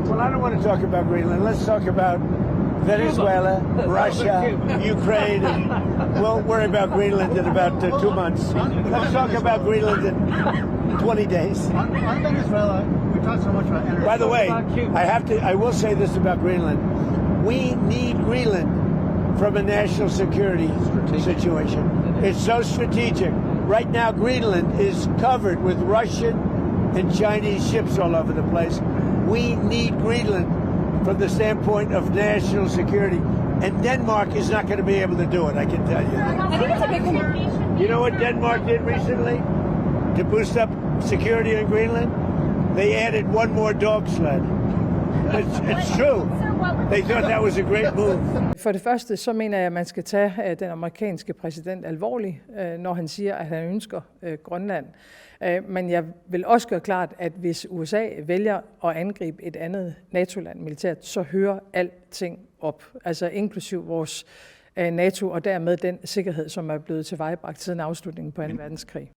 Well, I don't want to talk about Greenland. Let's talk about Venezuela, Russia, Ukraine, and we'll worry about Greenland in about 2 months. Let's talk about Greenland in 20 days. On Venezuela, we talked so much about energy. By the way, I will say this about Greenland. We need Greenland from a national security situation. It's so strategic. Right now, Greenland is covered with Russian and Chinese ships all over the place. We need Greenland from the standpoint of national security. And Denmark is not going to be able to do it, I can tell you. I think it's a big You know what Denmark did recently to boost up security in Greenland? They added one more dog sled. It's true. They thought that was a great move. For det første, så mener jeg, at man skal tage den amerikanske præsident alvorligt, når han siger, at han ønsker Grønland. Men jeg vil også gøre klart, at hvis USA vælger at angribe et andet NATO-land militært, så hører alting op. Altså inklusiv vores NATO og dermed den sikkerhed, som er blevet tilvejebragt siden afslutningen på 2. verdenskrig.